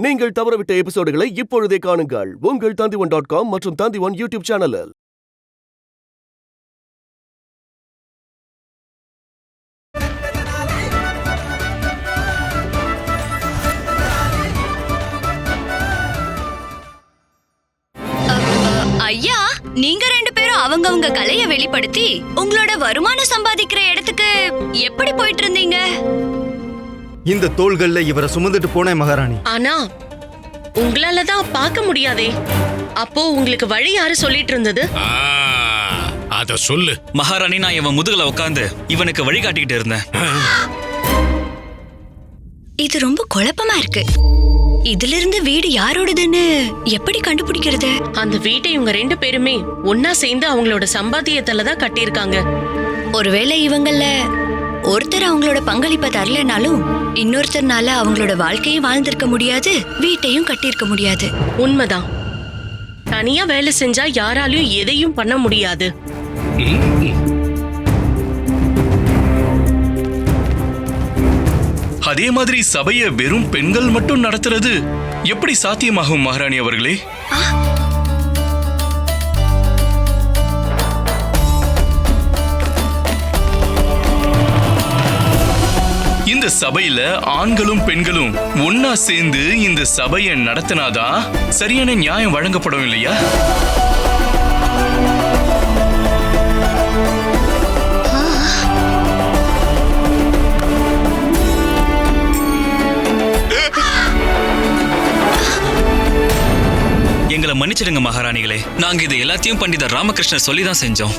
நீங்கள் தவறவிட்ட எபிசோடுகளை இப்பொழுதே காணுங்கள் உங்கள் Tandivan.com மற்றும் Tandivan யூடியூப் சேனலில். ஐயா, நீங்க ரெண்டு பேரும் அவங்கவங்க கலைய வெளிப்படுத்தி உங்களோட வருமானம் சம்பாதிக்கிற இடத்துக்கு எப்படி போயிட்டு இருந்தீங்க? இந்த தோள்கள்ல இவரை சுமந்துட்டு போனேன் மகாராணி. ஆனா உங்களால தான் பார்க்க முடியாதே. அப்போ உங்களுக்கு வழி யாரு சொல்லிட்டு இருந்தது? அத சொல்லு மகாராணி. நான் இவன் முதுகுல உட்கார்ந்து இவனுக்கு வழி காட்டிக்கிட்டு இருந்தேன். இது ரொம்ப குழப்பமா இருக்கு. இதுல இருந்து வீடு யாரோடதுன்னு எப்படி கண்டுபிடிக்கிறது? அந்த வீட்டை இவங்க ரெண்டு பேருமே ஒன்னா சேர்ந்து அவங்களோட சம்பாத்தியத்துல தான் கட்டியிருக்காங்க. ஒருவேளை இவங்கள ஒருத்தர் அவங்களோட பங்களிப்பை தரலனாலும் இன்னொருத்தர்னால அவங்களோட வாழ்க்கையும் வாழ்ந்திருக்க முடியாது, வீட்டையும் கட்டியிருக்க முடியாது. உண்மைதான். தனியா வேலை செஞ்சா யாராலையும் எதையும் பண்ண முடியாது. அதே மாதிரி சபையை வெறும் பெண்கள் மட்டும் நடத்துறது எப்படி சாத்தியமாகும் மகாராணி அவர்களே? இந்த சபையில ஆண்களும் பெண்களும் ஒன்னா சேர்ந்து இந்த சபையை நடத்தினாதான் சரியான நியாயம் வழங்கப்படும் இல்லையா? எங்களை மன்னிச்சிடுங்க மகாராணிகளே. நாங்க இது எல்லாத்தையும் பண்டிதர் ராமகிருஷ்ணர் சொல்லிதான் செஞ்சோம்.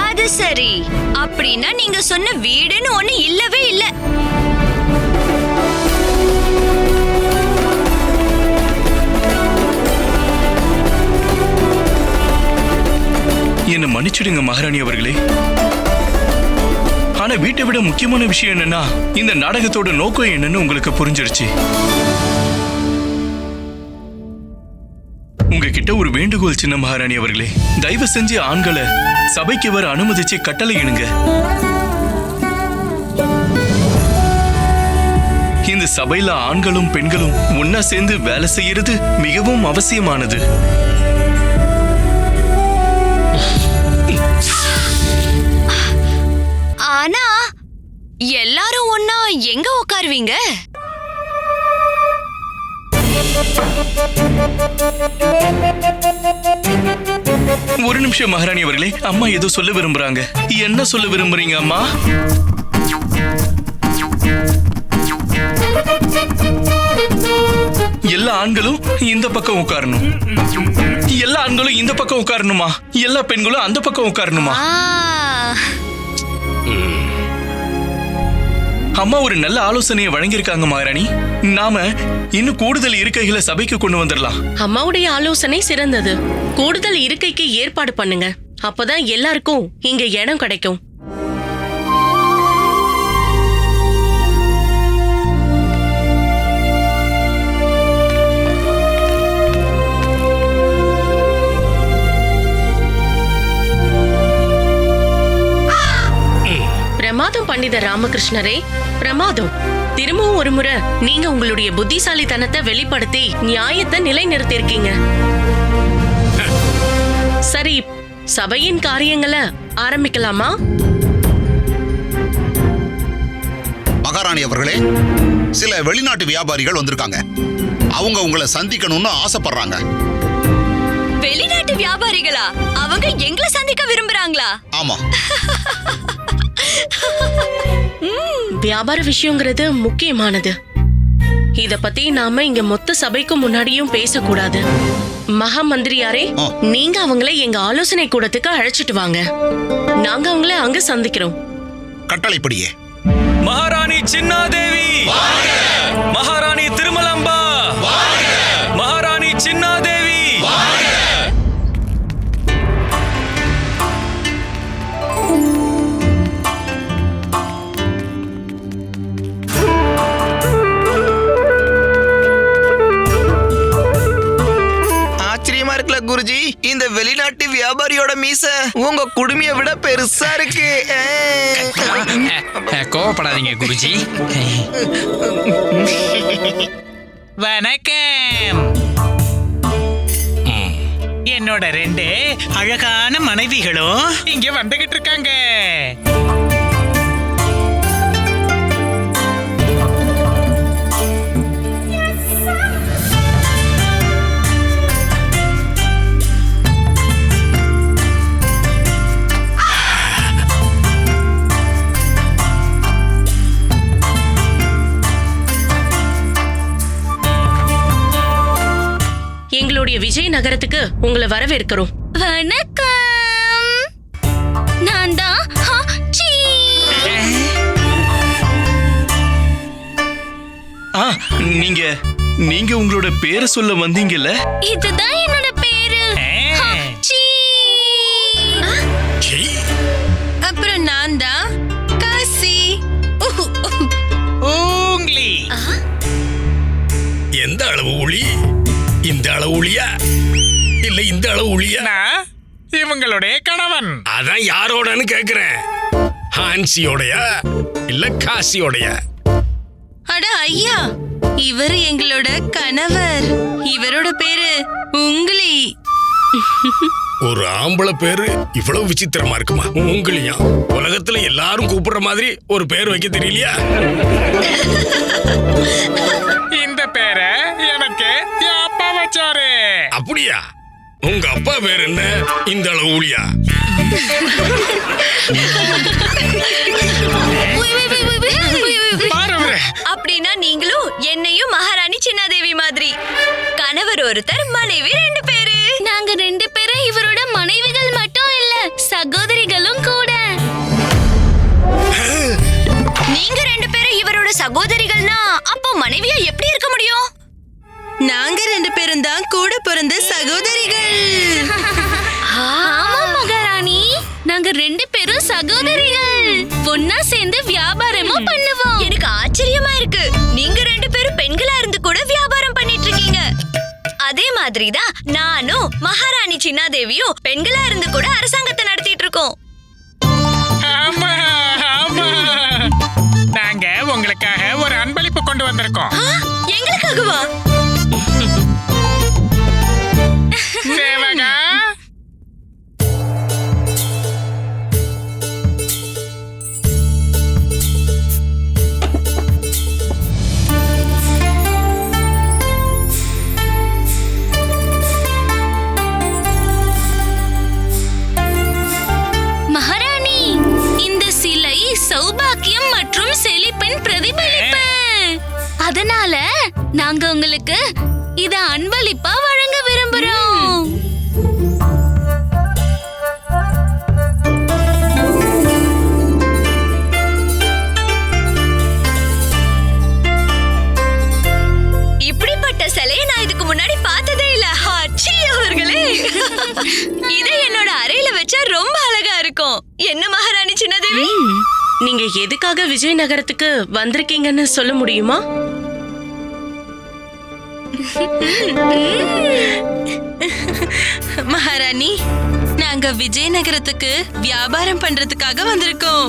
அது சரி. அப்படின்னா நீங்க சொன்ன வீடுன்னு ஒண்ணு இல்லவே இல்ல. என்ன மன்னிச்சிடுங்க மகாராணி அவர்களே. ஆனா வீட்டை விட முக்கியமான விஷயம் என்னன்னா, இந்த நாடகத்தோட நோக்கம் என்னன்னு உங்களுக்கு புரிஞ்சிருச்சு. உங்ககிட்ட ஒரு வேண்டுகோள் சின்ன மகாராணி அவர்களே. தயவு செஞ்சு ஆண்களை சபைக்கு வர அனுமதிச்சு கட்டளை இடுங்க. இந்த சபையில ஆண்களும் பெண்களும் ஒன்னா சேர்ந்து வேலை செய்யறது மிகவும் அவசியமானது. ஆனா எல்லாரும் ஒன்னா எங்க உட்காருவீங்க? ஒரு நிமிஷம் மகாராணி அவர்களே. அம்மா ஏதோ சொல்ல விரும்புறாங்க. என்ன சொல்ல விரும்புறீங்க அம்மா? எல்லா ஆண்களும் இந்த பக்கம் உட்காரணும், எல்லா ஆண்களும் இந்த பக்கம் உட்காரணுமா? எல்லா பெண்களும் அந்த பக்கம் உட்காரணுமா? அம்மா ஒரு நல்ல ஆலோசனையை வழங்கியிருக்காங்க மகாராணி. நாம இன்னும் கூடுதல் இருக்கைகளை சபைக்கு கொண்டு வந்துடலாம். அம்மாவுடைய ஆலோசனை சிறந்தது. கூடுதல் இருக்கைக்கு ஏற்பாடு பண்ணுங்க. அப்பதான் எல்லாருக்கும் இங்க இடம் கிடைக்கும். பிரமாதம் பண்டிதர் ராமகிருஷ்ணரே, பிரமாதம். திரும்பவும் ஒரு முறை நீங்க உங்களுடைய புத்திசாலித்தனத்தை வெளிப்படுத்தி நியாயத்தை நிலைநிறுத்திருக்கீங்க. சரி, சபையின் காரியங்களை ஆரம்பிக்கலாமா? மகாராணி அவர்களே, சில வெளிநாட்டு வியாபாரிகள் வந்திருக்காங்க. அவங்க உங்களை சந்திக்கணும்னு ஆசைப்படுறாங்க. வெளிநாட்டு வியாபாரிகளா? அவங்க எங்களை சந்திக்க விரும்புறாங்களா? ஆமா. வியாபார விஷயங்கிறது முக்கியமானது. இத பத்தி நாம இங்க மொத்த சபைக்கு முன்னாடியும் பேசக்கூடாது. மகா மந்திரியாரே, நீங்க அவங்களை எங்க ஆலோசனை கூடத்துக்கு அழைச்சிட்டு வாங்க. நாங்க அவங்கள அங்க சந்திக்கிறோம். கட்டளைப்படியே. மகாராணி சின்னாதேவி, மகாராணி திருமலம்பா, மகாராணி சின்னாதேவி. குருஜி, இந்த வெளிநாட்டு வியாபாரியோட மீச உங்க குடுமியை விட பெருசா இருக்கு. கோவப்படாதீங்க குருஜி. வணக்கம். என்னோட 2 அழகான மனைவிகளும் இங்க வந்துகிட்டு இருக்காங்க. எங்களுடைய விஜய் நகரத்துக்கு உங்களை வரவேற்கிறோம். வணக்கம். நான் தான் ஹாச்சி. நீங்க உங்களோட பேரை சொல்ல வந்தீங்கல்ல? இதுதான் என்னோட பேரு, ஹாச்சி. அப்புறம் நான் தான் காசி. ஊங்லி. எந்த அளவு ஒளி? இந்த அளவு ஒளியா இல்ல இந்த அளவு ஒளியா? நான் இவங்களுடைய கணவன். அதான் யாரோடன்னு கேக்குறேன். ஹான்சியோடயா இல்ல காசியோடயா? அட ஐயா, இவர் எங்களோட கணவர். இவரோட பேரு உங்களி. ஒரு ஆம்பளை பேரு இவ்வளவு விசித்திரமா இருக்குமா? உங்களையா உலகத்துல எல்லாரும் கூப்பிடுற மாதிரி ஒரு பேர் வைக்க தெரியலையா? இந்த பேரை எனக்கு என் அப்பா வச்சாரு. அப்படியா? உங்க அப்பா பேர் என்ன? இந்த அளவு ஒளியா? அப்படின்னா நீங்களும் என்னையும் மகாராணி சின்னாதேவி மாதிரி. கணவர் ஒருத்தர், மனைவி 2 பேரு. நாங்க 2 பேரும் இவரோட மனைவிகள் மட்டும் இல்ல, சகோதரிகளும் கூட. நீங்க 2 பேரும் இவரோட சகோதரிகள்னா அப்போ மனைவியா எப்படி இருக்க முடியும்? நாங்க 2 பேரும் தான் கூட பிறந்த சகோதரிகள். ஆமா மகாராணி, நாங்க 2 பேரும் சகோதரிகள். ஒன்னா சேர்ந்து வியாபாரமும் பண்ணுவோம். எனக்கு ஆச்சரியமா இருக்கு, நீங்க 2 பேரும் பெண்களா இருந்து கூட வியாபாரம் பண்ணிட்டு இருக்கீங்க. அதே மாதிரிதான் நானும் மகாராணி சின்னாதேவியும் பெண்களா இருந்து கூட அரசாங்கத்தை நடத்திட்டு இருக்கோம். ஆமா ஆமா, நாங்க உங்களுக்காக ஒரு அன்பளிப்பு கொண்டு வந்திருக்கோம். எங்களுக்காகவா? சேவகா, மகாராணி, இந்த சிலை சௌபாக்கியம் மற்றும் செழிப்பின் பிரதிபலிப்பு. அதனால நாங்க உங்களுக்கு இத அன்பளிப்பா வழங்க விரும்புறோம். இப்படிப்பட்ட சிலையை நான் இதுக்கு முன்னாடி பார்த்ததே இல்ல, ஹாச்சி அவர்களே. இதை என்னோட அறையில வச்சா ரொம்ப அழகா இருக்கும். என்ன மகாராணி சின்னதேவி? நீங்க எதுக்காக விஜய் நகரத்துக்கு வந்திருக்கீங்கன்னு சொல்ல முடியுமா? மகாராணி, நாங்க விஜயநகரத்துக்கு வியாபாரம் பண்றதுக்காக வந்திருக்கோம்.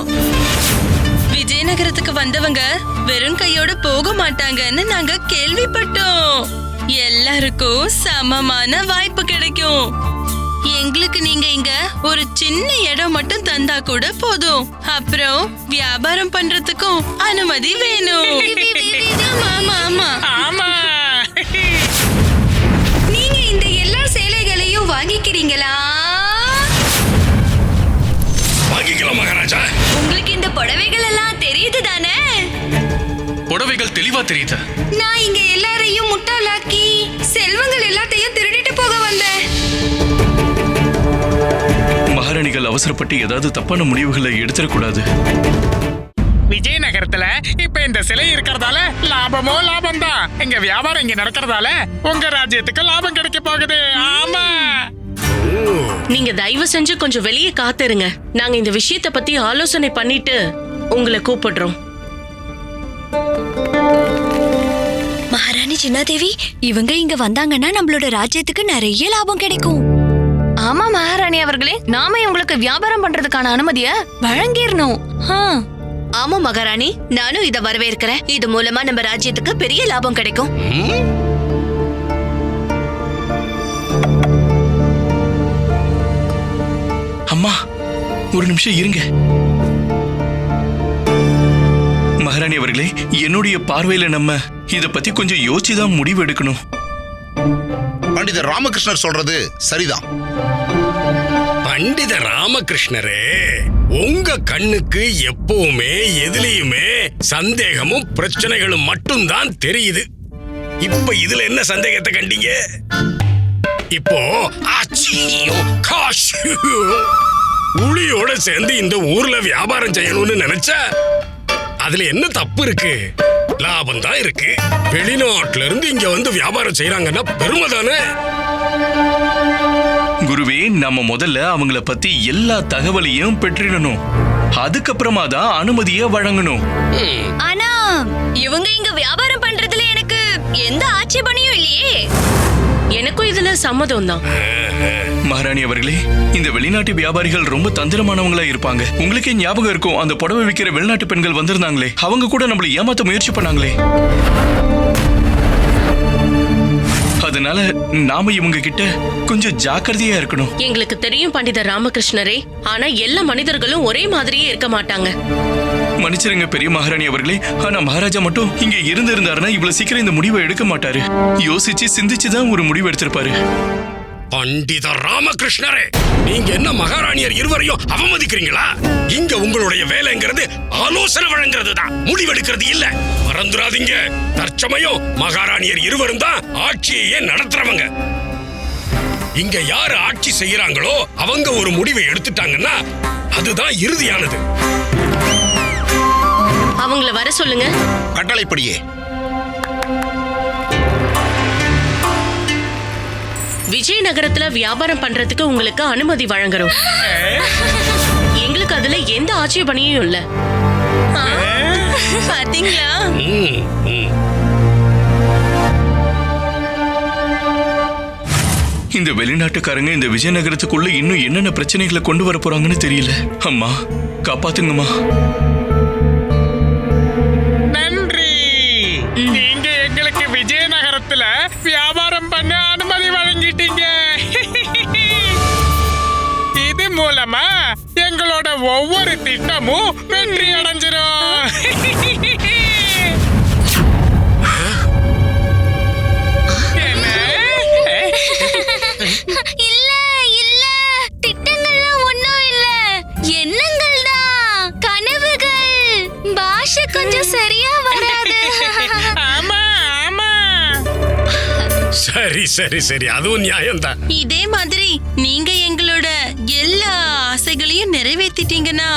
விஜயநகரத்துக்கு வந்தவங்க வெறும் கையோட போக மாட்டாங்கன்னு நாங்க கேள்விப்பட்டோம். எல்லாருக்கும் சமமான வாய்ப்பு கிடைக்கும். எங்களுக்கு நீங்க இங்க ஒரு சின்ன இடம் மட்டும் தந்தா கூட போதும். அப்புறம் வியாபாரம் பண்றதுக்கும் அனுமதி வேணும். ஆமா ஆமா ஆமா. நீங்க இந்த எல்லா சேலைகளையும் வாங்கிக்கிறீங்களா? வாங்கிக்கலாம் மகாராஜா. உங்களுக்கு இந்த புடவைகள் எல்லாம் தெரியுது தானே? புடவைகள் தெளிவா தெரியுது. நான் இங்க எல்லாரையும் முட்டாளாக்கி செல்வங்கள் எல்லாத்தையும் திருடிட்டு போக வந்தேன். மகாராணிகள் அவசரப்பட்டு ஏதாவது தப்பான முடிவுகளை எடுத்துடக்கூடாது. விஜயநகரத்துல இப்ப இந்த சிலை இருக்கிறதால லாபமோ லாபம் தான். இங்க வியாபாரம் இங்க நடக்கிறதால உங்க ராஜ்யத்துக்கு லாபம் கிடைக்க போகுது. ஆமா, நீங்க தயவு செஞ்சு கொஞ்சம் வெளியே காத்துருங்க. நாங்க இந்த விஷயத்தை பத்தி ஆலோசனை பண்ணிட்டு உங்களை கூப்பிடுறோம். மகாராணி சின்னாதேவி, இவங்க இங்க வந்தாங்கன்னா நம்மளோட ராஜ்யத்துக்கு நிறைய லாபம் கிடைக்கும். ஆமா மகாராணி அவர்களே, நாம உங்களுக்கு வியாபாரம் பண்றதுக்கான அனுமதிய வழங்கிரணும். ஆமா மகாராணி, நானும் இத வரவேற்கிறேன். இது மூலமா நம்ம ராஜ்யத்துக்கு பெரிய லாபம் கிடைக்கும். அம்மா ஒரு நிமிஷம் இருங்க. மகாராணி அவர்களே, என்னுடைய பார்வையில நம்ம இத பத்தி கொஞ்சம் யோசிச்சுதான் முடிவு எடுக்கணும். பண்டிதர் ராமகிருஷ்ணர் சொல்றது சரிதான். பண்டித ராமகிருஷ்ணரே, உங்க கண்ணுக்கு எப்பவுமே எதுலயுமே சந்தேகமும் பிரச்சனைகளும் மட்டும்தான் தெரியுது. இப்ப இதுல என்ன சந்தேகத்தை கண்டீங்க? இப்போ ஆச்சியும் காஷியும் உளியோட சேர்ந்து இந்த ஊர்ல வியாபாரம் செய்யணும்னு நினைச்சா அதுல என்ன தப்பு இருக்கு? லாபம் தான் இருக்கு. வெளிநாட்டுல இருந்து இங்க வந்து வியாபாரம் செய்யறாங்கன்னா பெருமை தானே. குருவே, நம்ம முதல்ல அவங்கள பத்தி எல்லா தகவலையும் பெற்றிடணும். அதுக்கப்புறமா தான் அனுமதியை வழங்கணும். ஆனா இவங்க இங்க வியாபாரம் பண்றதுல எனக்கு எந்த ஆட்சேபனையும் இல்லையே. எனக்கும் இதுல சம்மதம் தான். மகாராணி அவர்களே, இந்த வெளிநாட்டு வியாபாரிகள் ரொம்ப தந்திரமானவங்களா இருப்பாங்க. உங்களுக்கே ஞாபகம் இருக்கும், அந்த புடவை விற்கிற வெளிநாட்டு பெண்கள் வந்திருந்தாங்களே, அவங்க கூட நம்மள ஏமாத்த முயற்சி பண்ணாங்களே. அதனால நாம இவங்க கிட்ட கொஞ்சம் ஜாக்கிரதையா இருக்கணும். எங்களுக்கு தெரியும் பண்டிதர் ராமகிருஷ்ணரே, ஆனா எல்லா மனிதர்களும் ஒரே மாதிரியே இருக்க மாட்டாங்க. மன்னிச்சிருங்க பெரிய மகாராணி அவர்களே, ஆனா மகாராஜா மட்டும் இங்க இருந்திருந்தாருன்னா இவ்வளவு சீக்கிரம் இந்த முடிவை எடுக்க மாட்டாரு. யோசிச்சு சிந்திச்சுதான் ஒரு முடிவு எடுத்திருப்பாரு. பண்டித ராமகிருஷ்ணரே, நீங்க என்ன மகாராணியர் இருவரையும் அவமதிக்கிறீங்களா? இங்க உங்களுடைய வேலைங்கிறது ஆலோசனை வழங்குறது தான், முடிவெடுக்கிறது இல்ல. மறந்துடாதீங்க, தற்சமயம் மகாராணியர் இருவரும் தான் ஆட்சியையே நடத்துறவங்க. இங்க யாரு ஆட்சி செய்யறாங்களோ அவங்க ஒரு முடிவை எடுத்துட்டாங்கன்னா அதுதான் இறுதியானது. அவங்கள வர சொல்லுங்க. கட்டளைப்படியே. விஜயநகரத்துல வியாபாரம் பண்றதுக்கு உங்களுக்கு அனுமதி வழங்குறோம். எங்களுக்கு அதுல எந்த ஆட்சேபனையும் இல்ல. பாத்தீங்களா? இந்த வெளிநாட்டுக்காரங்க இந்த விஜயநகரத்துக்குள்ள இன்னும் என்னென்ன பிரச்சனைகளை கொண்டு வர போறாங்கன்னு தெரியல. அம்மா காப்பாத்துங்கம்மா. நன்றி, நீங்க எங்களுக்கு விஜயநகரத்துல வியாபாரம் பண்ண அனுமதி வழங்கிட்டீங்க. இது மூலமா எங்களோட ஒவ்வொரு திட்டமும் வெற்றி அடைஞ்சிரும். இல்ல இல்ல, திட்டங்கள்லாம் ஒண்ணும் இல்ல, எண்ணங்கள் தான், கனவுகள். பாஷை கொஞ்சம் சரியா வராது. ஆமா ஆமா. சரி சரி சரி, அதுவும் நியாயம்தான். இதே மாதிரி நீங்க எங்களோட எல்லா ஆசைகளையும் நிறைவேற்றிட்டீங்கன்னா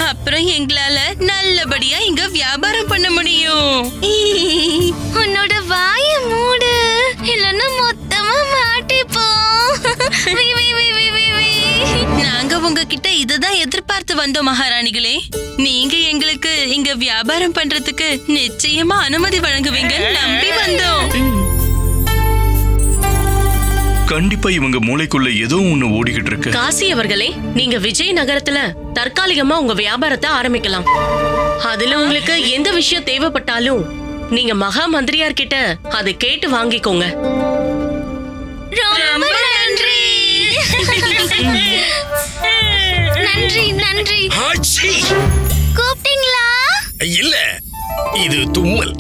அப்புறம் எங்களால நல்லபடியா இங்க வியாபாரம் பண்ண முடியும். உன்னோட வாய மூடு, இல்லன்னா மொத்தமா மாட்டிப்போம். நாங்க உங்ககிட்ட இதுதான் எதிர்பார்த்து வந்தோம் மகாராணிகளே. நீங்க எங்களுக்கு இங்க வியாபாரம் பண்றதுக்கு நிச்சயமா அனுமதி வழங்குவீங்கன்னு நம்பி வந்தோம். கண்டிப்பா இவங்க மூளைக்குள்ள ஏதோ ஒண்ணு ஓடிக்கிட்டு இருக்கு. காசி அவர்களே, நீங்க விஜயநகரத்துல தற்காலிகமா உங்க வியாபாரத்தை ஆரம்பிக்கலாம். அதுல உங்களுக்கு எந்த விஷயம் தேவைப்பட்டாலும் நீங்க மகா மந்திரியார் கிட்ட அதை கேட்டு வாங்கிக்கோங்க. ரொம்ப நன்றி. நன்றி நன்றி. ஆச்சி. கூப்பிட்டீங்களா? இல்ல, இது தும்மல்.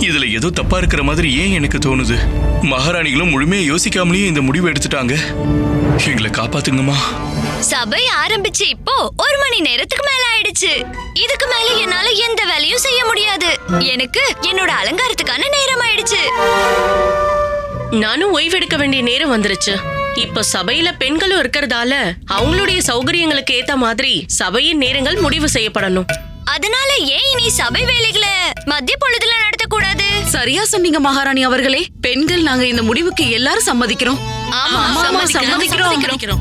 இதுல ஏதோ தப்பா இருக்கிற மாதிரி ஏன் எனக்கு தோணுது? மகாராணிகளும் முழுமையா யோசிக்காமலேயே இந்த முடிவு எடுத்துட்டாங்க. எங்களை காப்பாத்துங்கம்மா. சபை ஆரம்பிச்சு இப்போ 1 மணி நேரத்துக்கு மேல ஆயிடுச்சு. இதுக்கு மேல என்னால எந்த வேலையும் செய்ய முடியாது. எனக்கு என்னோட அலங்காரத்துக்கான நேரம் ஆயிடுச்சு. நானும் ஓய்வெடுக்க வேண்டிய நேரம் வந்துருச்சு. இப்ப சபையில பெண்களும் இருக்கிறதால அவங்களுடைய சௌகரியங்களுக்கு ஏத்த மாதிரி சபையின் நேரங்கள் முடிவு செய்யப்படணும். அதனால ஏன் இனி சபை வேலைகளை மத்திய பொழுதுல நடத்த கூடாது? சரியா சொன்னீங்க மகாராணி அவர்களே. பெண்கள் நாங்க இந்த முடிவுக்கு எல்லாரும் சம்மதிக்கிறோம். ஆமா, சம்மதிக்கிறோம்.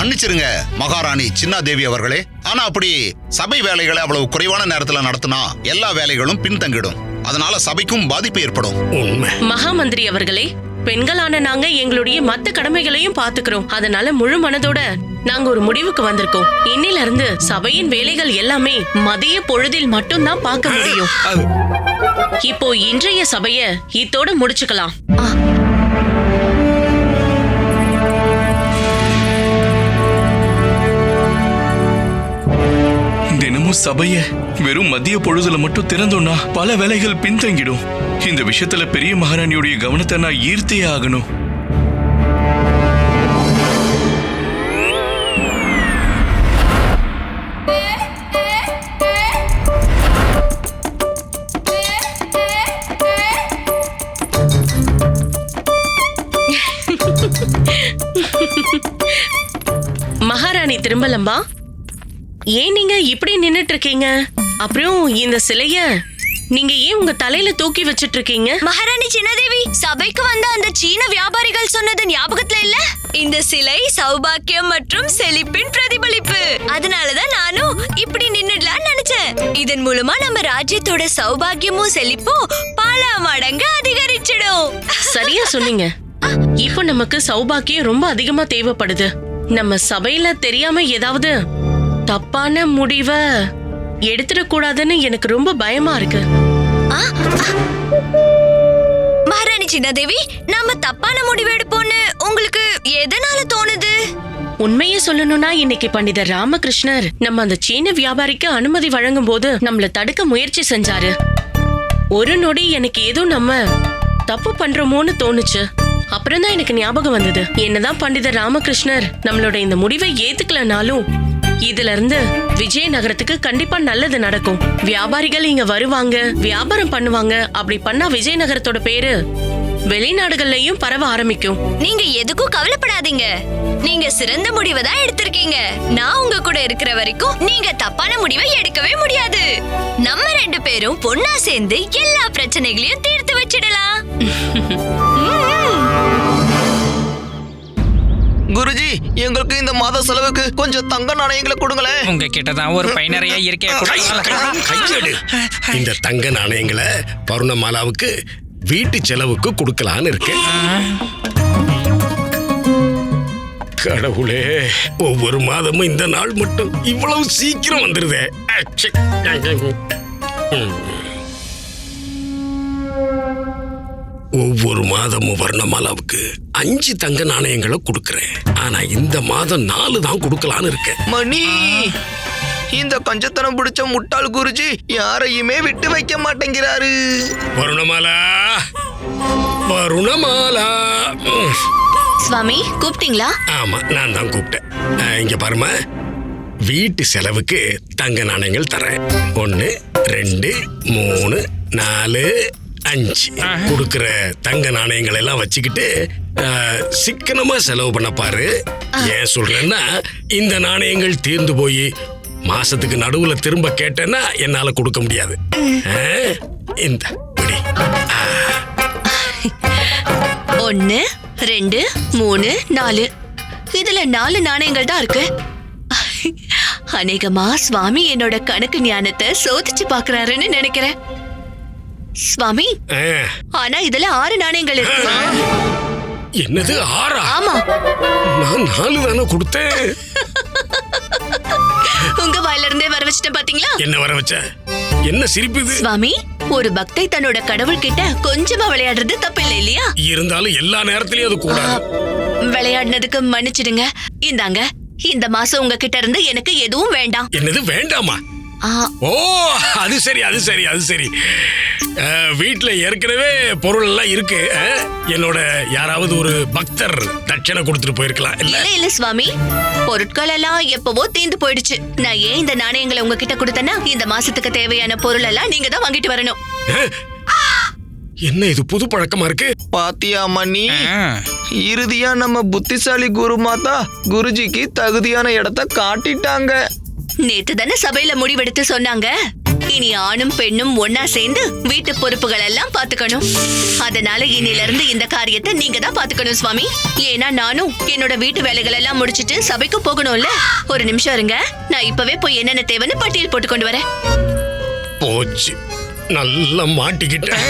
மன்னிச்சிருங்க மகாராணி சின்னாதேவி அவர்களே. ஆனா அப்படி சபை வேலைகளை அவ்வளவு குறைவான நேரத்துல நடத்தினா எல்லா வேலைகளும் பின்தங்கிடும். அதனால சபைக்கும் பாதிப்பு ஏற்படும். உண்மை. மகா மந்திரி அவர்களே, பெண்களான நாங்க எங்களுடைய மத்த கடமைகளையும் பாத்துக்கிறோம். அதனால முழு மனதோட நாங்க ஒரு முடிவுக்கு வந்திருக்கோம். இன்னில இருந்து சபையின் வேலைகள் எல்லாமே மதிய பொழுதில் மட்டும்தான் பார்க்க முடியும். இப்போ இன்றைய சபைய இதோட முடிச்சுக்கலாம். தினமும் சபைய வெறும் மதிய பொழுதுல மட்டும் திறந்தோம்னா பல வேலைகள் பின்தங்கிடும். இந்த விஷயத்துல பெரிய மகாராணியுடைய கவனத்தை நான் ஈர்த்தே ஆகணும். மகாராணி திரும்பலம்பா, ஏன் நீங்க இப்படி நின்னுட்டு இருக்கீங்க? அப்புறம் இந்த சிலைய நீங்க ஏன் உங்க தலையில தூக்கி வச்சிட்டு இருக்கீங்க? மகாராணி சின்னதேவி, சபைக்கு வந்த அந்த சீன வியாபாரிகள் சொன்னது ஞாபகத்துல இல்ல? இந்த சிலை சௌபாக்கியம் மற்றும் செழிப்பின் பிரதிபலிப்பு. அதனாலதான் நானும் இப்படி நின்னுடலாம்னு நினைச்சேன். இதன் மூலமா நம்ம ராஜ்யத்தோட சௌபாக்கியமும் செழிப்பும் பல மடங்கு அதிகரிச்சிடும். சரியா சொன்னீங்க. இப்போ நமக்கு சௌபாக்கியம் ரொம்ப அதிகமா தேவைப்படுது. நம்ம சபையில தெரியாம ஏதாவது தப்பான முடிவை எடுத்துடக்கூடாதுன்னு எனக்கு ரொம்ப பயமா இருக்கு. மகாராணி சின்னதேவி, நாம தப்பான முடிவு எடுப்போம்னு உங்களுக்கு எதனால தோணுது? உண்மையை சொல்லணும்னா இன்னைக்கு பண்டிதர் ராமகிருஷ்ணர் நம்ம அந்த சீன வியாபாரிக்கு அனுமதி வழங்கும் போது நம்மள தடுக்க முயற்சி செஞ்சாரு. ஒரு நொடி எனக்கு ஏதோ நம்ம தப்பு பண்றோமோன்னு தோணுச்சு. அப்புறம் தான் எனக்கு ஞாபகம் வந்தது, என்னதான் பண்டிதர் ராமகிருஷ்ணர் நம்மளோட இந்த முடிவை ஏத்துக்கலனாலும் இதுல இருந்து விஜயநகரத்துக்கு கண்டிப்பா நல்லது நடக்கும். வியாபாரிகள் இங்க வருவாங்க, வியாபாரம் பண்ணுவாங்க. அப்படி பண்ணா விஜயநகரத்தோட பேரு வெளிநாடுகள்லயும் பரவ ஆரம்பிக்கும். நீங்க எதுக்கும் கவலைப்படாதீங்க. நீங்க சிறந்த முடிவை தான் எடுத்திருக்கீங்க. நான் உங்க கூட இருக்கிற வரைக்கும் நீங்க தப்பான முடிவை எடுக்கவே முடியாது. நம்ம 2 பேரும் பொண்ணா சேர்ந்து எல்லா பிரச்சனைகளையும் தீர்த்து வச்சிடலாம். குருஜி, எங்களுக்கு இந்த மாத செலவுக்கு கொஞ்சம் தங்க நாணயங்களை கொடுங்களேன். உங்க கிட்டதான் ஒரு பை நிறைய கையெடு. இந்த தங்க நாணயங்களை பருணமாலாவுக்கு வீட்டு செலவுக்கு கொடுக்கலான்னு இருக்கேன். கடவுளே, ஒவ்வொரு மாதமும் இந்த நாள் மட்டும் இவ்வளவு சீக்கிரம் வந்துருதே. ஒவ்வொரு மாதமும் வர்ணமாலாவுக்கு 5 தங்க நாணயங்களை கொடுக்கறேன். ஆனா இந்த மாதம் 4 தான் கொடுக்கலான்னு இருக்கேன். மணி, இந்த கஞ்சத்தனம் பிடிச்ச முட்டாள் குருஜி யாரையுமே விட்டு வைக்க மாட்டேங்கிறாரு. வருணமாலா, வருணமாலா. சுவாமி, கூப்பிட்டீங்களா? ஆமா, நான் தான் கூப்பிட்டேன். இங்க பாருமா, வீட்டு செலவுக்கு தங்க நாணயங்கள் தரேன். 1 2 3 4 5 கொடுக்கிற தங்க நாணயங்கள் எல்லாம் வச்சுக்கிட்டு சிக்கனமா செலவு பண்ண பாரு. ஏன் சொல்றேன்னா, இந்த நாணயங்கள் தீர்ந்து போய் மாசத்துக்கு நடுவுல திரும்ப கேட்டேன்னா என்னால கொடுக்க முடியாது. இந்த 1 2 3 4 இதுல 4 நாணயங்கள் தான் இருக்கு. அநேகமா சுவாமி என்னோட கணக்கு ஞானத்தை சோதிச்சு பாக்குறாருன்னு நினைக்கிறேன். சுவாமி, ஆனா இதுல 6 நாணயங்கள் இருக்கு. என்னது 6? ஆமா, நான் 4 தானே கொடுத்தேன். உங்க வாயில இருந்தே வர வச்சிட்டேன் பாத்தீங்களா? என்ன வர வச்ச? என்ன சிரிப்பு இது? சுவாமி, ஒரு பக்தை தன்னோட கடவுள் கிட்ட கொஞ்சமா விளையாடுறது தப்பு இல்லை இல்லையா? இருந்தாலும் எல்லா நேரத்திலயும் அது கூடாது. விளையாடினதுக்கு மன்னிச்சிடுங்க. இந்தாங்க, இந்த மாசம் உங்ககிட்ட இருந்து எனக்கு எதுவும் வேண்டாம். என்னது வேண்டாமா? ஓ, அது சரி, அது சரி, அது சரி. வீட்டுல ஏற்கனவே பொருள் எல்லாம் இருக்கு. என்னோட யாராவது ஒரு பக்தர் தட்சணை கொடுத்துட்டு போயிருக்கலாம். இல்ல இல்ல சுவாமி, பொருட்கள் எல்லாம் எப்பவோ தீந்து போயிடுச்சு. நான் ஏன் இந்த நாணயங்களை உங்ககிட்ட கொடுத்தேன்னா, இந்த மாசத்துக்கு தேவையான பொருள் எல்லாம் நீங்க தான் வாங்கிட்டு வரணும். என்ன இது புது பழக்கமா இருக்கு? பாத்தியா மணி, இறுதியா நம்ம புத்திசாலி குரு மாதா குருஜிக்கு தகுதியான இடத்தை காட்டிட்டாங்க. நேத்து தானே சபையில முடிவெடுத்து சொன்னாங்க, இனி ஆணும் பெண்ணும் ஒன்னா சேர்ந்து வீட்டு பொறுப்புகள் எல்லாம் பாத்துக்கணும். அதனால இனில இருந்து இந்த காரியத்தை நீங்க தான் பாத்துக்கணும் சுவாமி. ஏன்னா நானும் என்னோட வீட்டு வேலைகள் எல்லாம் முடிச்சிட்டு சபைக்கு போகணும்ல. ஒரு நிமிஷம் இருங்க, நான் இப்பவே போய் என்னென்ன தேவைன்னு பட்டியல் போட்டு கொண்டு வரேன். போச்சு, நல்லா மாட்டிக்கிட்டேன்.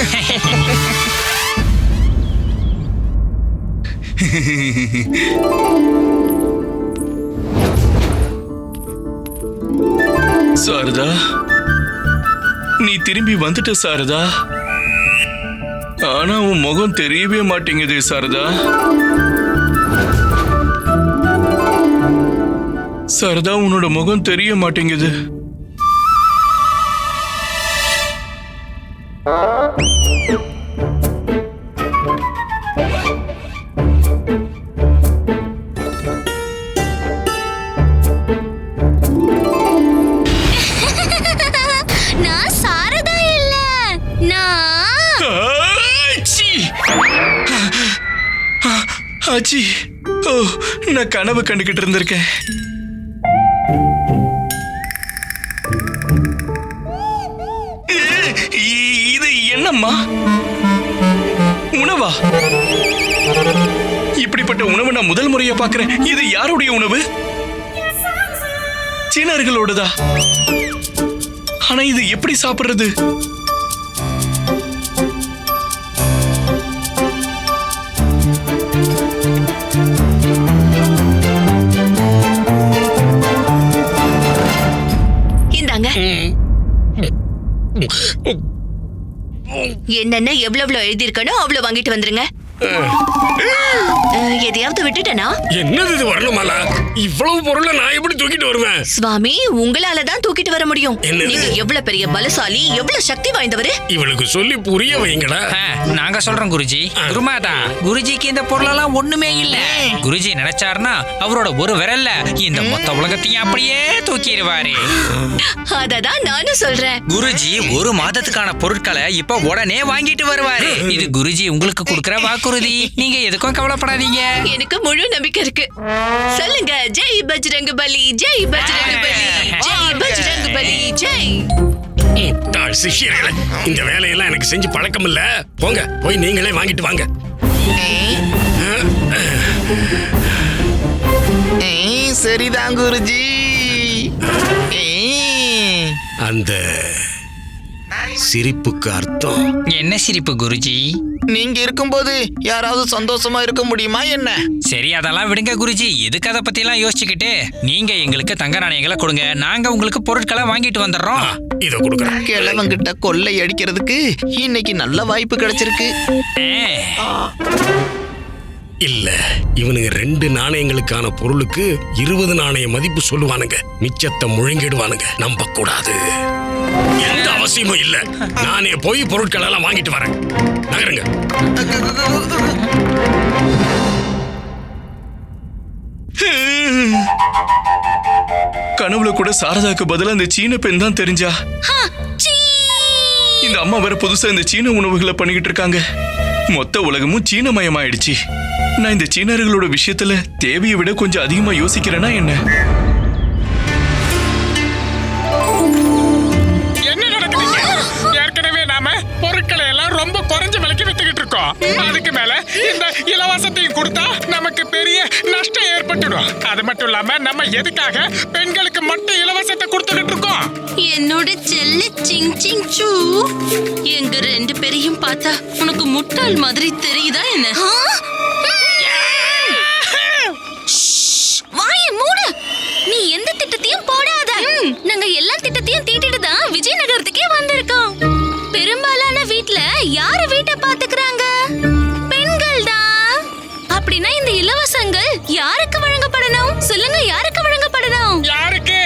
சாரதா, நீ திரும்பி வந்துட்ட சாரதா. ஆனா உன் முகம் தெரியவே மாட்டேங்குது சாரதா. சாரதா, உன்னோட முகம் தெரிய மாட்டேங்குது. நான் சாரதா இல்ல, நான் ஆச்சி. ஓ, நான் கனவு கண்டுகிட்டு இருந்திருக்கேன். இது என்னம்மா உணவா? இப்படிப்பட்ட உணவு நான் முதல் முறையா பார்க்கிறேன். இது யாருடைய உணவு? சீனர்களோடதா? ஆனா இது எப்படி சாப்பிடுறது? இந்தாங்க. என்னென்ன எவ்வளவு எழுதி இருக்கணும் அவ்வளவு வாங்கிட்டு வந்துருங்க. எதையாவது விட்டுட்டனா? என்னது இது வரணுமாலா? இவ்வளவு பொருளை நான் எப்படி தூக்கிட்டு வருவேன்? சுவாமி, உங்களாலதான் தூக்கிட்டு வர முடியும். என்னது? நீங்க எவ்வளவு பெரிய பலசாலி, எவ்வளவு சக்தி வாய்ந்தவரு. இவளுக்கு சொல்லி புரிய வைங்கடா. நாங்க சொல்றோம் குருஜி. குருமாதா, குருஜிக்கு இந்த பொருளெல்லாம் ஒண்ணுமே இல்ல. குருஜி நினைச்சாருன்னா அவரோட ஒரு விரல்ல இந்த மொத்த உலகத்தையும் அப்படியே தூக்கிடுவாரு. அததான் நானும் சொல்றேன். குருஜி ஒரு மாதத்துக்கான பொருட்களை இப்ப உடனே வாங்கிட்டு வருவாரு. இது குருஜி உங்களுக்கு கொடுக்கிற வாக்குறுதி. நீங்க எதுக்கும் கவலைப்படாதீங்க. எனக்கு முழு நம்பிக்கை இருக்கு. சொல்லுங்க, ஜெய் பஜ்ரங் பலி, ஜெய் பஜ்ரங் பலி, ஜெய் பஜ்ரங் பலி, ஜெய். முட்டாள் சிஷ்யர்களே, இந்த வேலையெல்லாம் எனக்கு செஞ்சு பழக்கம் இல்ல. போங்க, போய் நீங்களே வாங்கிட்டு வாங்க. சரிதான் குருஜி. அந்த சிரிப்புக்கு அர்த்தம் என்ன சிரிப்பு குருஜி? நீங்க இருக்கும்போது யாராவது சந்தோஷமா இருக்க முடியுமா என்ன? சரி, அதெல்லாம் விடுங்க குருஜி. எதுக்கு அதை பத்தி எல்லாம் யோசிச்சுக்கிட்டு நீங்க எங்களுக்கு தங்க நாணயங்களை கொடுங்க, நாங்க உங்களுக்கு பொருட்களை வாங்கிட்டு வந்துடுறோம். இத கொடுக்குறேன். கிழவங்கிட்ட கொள்ளை அடிக்கிறதுக்கு இன்னைக்கு நல்ல வாய்ப்பு கிடைச்சிருக்கு. இல்ல, இவனுங்க 2 நாணயங்களுக்கான பொருளுக்கு 20 நாணய மதிப்பு சொல்லுவானுங்க. மிச்சத்தை முழுங்கிடுவானுங்க. நம்ப கூடாது. எந்த அவசியமும் இல்ல. நானே போய் பொருட்கள் எல்லாம் வாங்கிட்டு வரேன். நகருங்க. கனவுல கூட சாரதாக்கு பதிலா இந்த சீன பெண் தான் தெரிஞ்சா. இந்த அம்மா வேற புதுசா இந்த சீன உணவுகளை பண்ணிக்கிட்டு இருக்காங்க. மொத்த உலகமும் சீனமயமாயிடுச்சு. நான் இந்த சீனர்களோட விஷயத்துல தேவையை விட கொஞ்சம் அதிகமா யோசிக்கிறேன்னா என்ன? என்ன நடக்குதுங்க? ஏற்கனவே நாம பொருட்களை எல்லாம் ரொம்ப குறைஞ்ச விலைக்கு வித்துக்கிட்டு இருக்கோம். அதுக்கு மேல இந்த இலவசத்தையும் கொடுத்தா நமக்கு பெரிய நஷ்டம் ஏற்பட்டுடும். அது மட்டும் இல்லாம நம்ம எதுக்காக பெண்களுக்கு மட்டும் இலவசத்தை கொடுத்துக்கிட்டு இருக்கோம்? என்னோட செல்ல சிங் சிங் சூ. எங்க 2 பேரையும் பார்த்தா உனக்கு முட்டாள் மாதிரி தெரியுதா என்ன? வாயை மூடு. நீ எந்த திட்டத்தையும் போடாத. நாங்க எல்லா திட்டத்தையும் தீட்டிட்டு தான் விஜயநகரத்துக்கே வந்திருக்கோம். பெரும்பாலான வீட்ல யாரு வீட்டை பாத்துக்கிறாங்க? பெண்கள் தான். அப்படின்னா இந்த இலவசங்கள் யாருக்கு வழங்கப்படணும்? சொல்லுங்க, யாருக்கு வழங்கப்படணும்? யாருக்கு?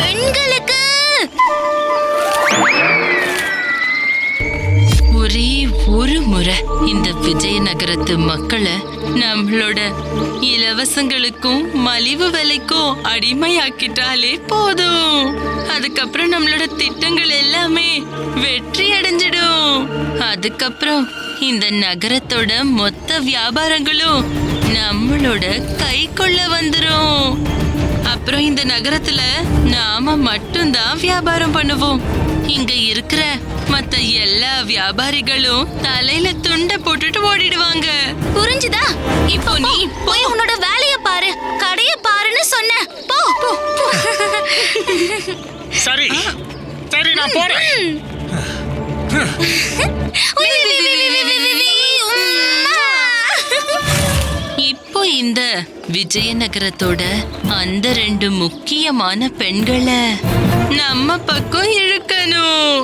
பெண்களுக்கு. ஒரே ஒரு முறை இந்த விஜயநகரத்து மக்களை நம்மளோட இலவசங்களுக்கும் மலிவு விலைக்கும் அடிமையாக்கிட்டாலே போதும். அதுக்கப்புறம் நம்மளோட திட்டங்கள் எல்லாமே வெற்றி அடைஞ்சிடும். அதுக்கப்புறம் இந்த நகரத்தோட மொத்த வியாபாரங்களும் நம்மளோட கைக்குள்ள வந்துரும். அப்புறம் இந்த நகரத்துல நாம மட்டும்தான் வியாபாரம் பண்ணுவோம். இங்க இருக்கிற மத்த எல்லா வியாபாரிகளும் தலையில துண்டை போட்டுட்டு ஓடிடுவாங்க. புரிஞ்சுதா? இப்போ நீ போய் உன்னோட வேலைய பாரு, கடைய பாருன்னு சொன்ன. போ போ. சரி சரி, நான் போறேன். இப்போ இந்த விஜயநகரத்தோட அந்த 2 முக்கியமான பெண்களை நம்ம பக்கம் இழுக்கணும்.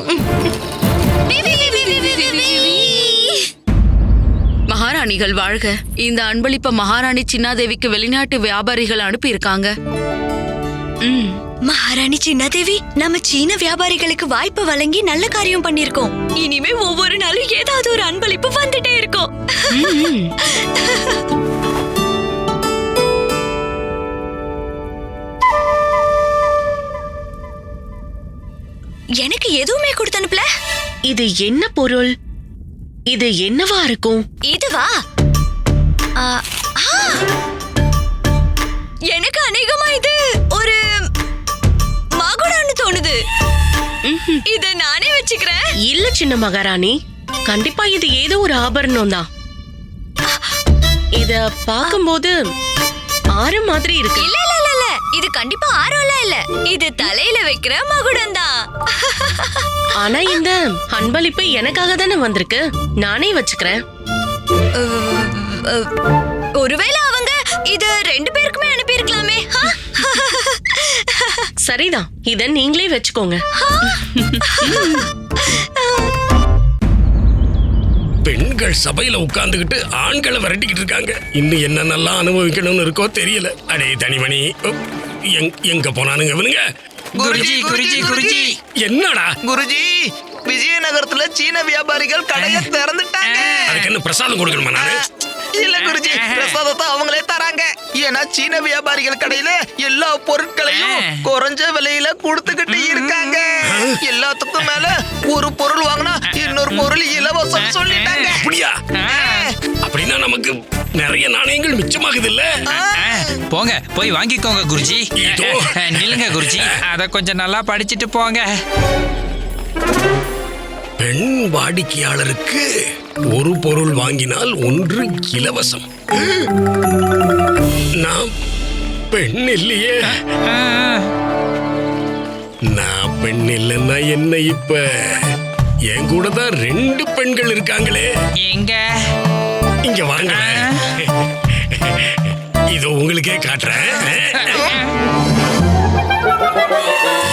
மகாராணிகள் வாழ்க. இந்த அன்பளிப்ப மகாராணி சின்னாதேவிக்கு வெளிநாட்டு வியாபாரிகள் அனுப்பி இருக்காங்க. மகாராணி சின்னாதேவி, நம்ம சீன வியாபாரிகளுக்கு வாய்ப்பு வழங்கி நல்ல காரியம் பண்ணிருக்கோம். இனிமே ஒவ்வொரு நாளும் ஏதாவது ஒரு அன்பளிப்பு வந்துட்டே இருக்கும். எனக்கு எதுவுமே கொடுத்து அனுப்பல. இது என்ன பொருள்? இது என்னவா இருக்கும்? இதுவா? எனக்கு அநேகமா இது ஒரு மகுடம்னு தோணுது. இத நானே வச்சுக்கிறேன். இல்ல சின்ன மகாராணி, கண்டிப்பா இது ஏதோ ஒரு ஆபரணம் தான். இத பாக்கும்போது ஆரம் மாதிரி இருக்கு. இல்ல இல்ல இல்ல இல்ல, இது கண்டிப்பா ஆரோலாம் இல்ல. இது தலையில வைக்கிற மகுடம் தான். ஆனா இந்த அன்பளிப்பு எனக்காக தானே வந்திருக்கு, நானே வச்சுக்கிறேன். ஒருவேளை அவங்க இத 2 பேருக்குமே அனுப்பி இருக்கலாமே. சரிதான், இத நீங்களே வச்சுக்கோங்க. பெண்கள் சபையில உட்கார்ந்துகிட்டு ஆண்களை விரட்டிக்கிட்டு இருக்காங்க. இன்னும் என்னென்னலாம் அனுபவிக்கணும்னு இருக்கோ தெரியல. அடே தனிமணி, எங்க போனானுங்க இவனுங்க? குருஜி குருஜி குருஜி, என்னடா குருஜி, விஜயநகரத்துல சீன வியாபாரிகள் கடையை திறந்துட்டாங்க. அதுக்கு என்ன பிரசாதம் கொடுக்கணுமா நானு? இல்ல குருஜி, பிரசாதத்தை அவங்களே தராங்க. ஏன்னா சீன வியாபாரிகள் கடையில எல்லா பொருட்களையும் குறைஞ்ச விலையில கொடுத்துக்கிட்டு இருக்காங்க. எல்லாத்துக்கும் மேல ஒரு பொருள் வாங்கினா இன்னொரு பொருள் இலவசம் சொல்லிட்டாங்க. அப்படியா? அப்படின்னா நமக்கு நிறைய நாணயங்கள் மிச்சமாகுது இல்ல? போங்க போய் வாங்கிக்கோங்க குருஜி. நில்லுங்க குருஜி, அத கொஞ்சம் நல்லா படிச்சுட்டு போங்க. பெண் வாடிக்கையாளருக்கு ஒரு பொருள் வாங்கினால் 1 இலவசம். நான் பெண் இல்லையே. நான் பெண் இல்லைன்னா என்ன? இப்ப என் கூட தான் 2 பெண்கள் இருக்காங்களே. எங்க? இங்க வாங்க, இதோ உங்களுக்கே காட்டுறேன்.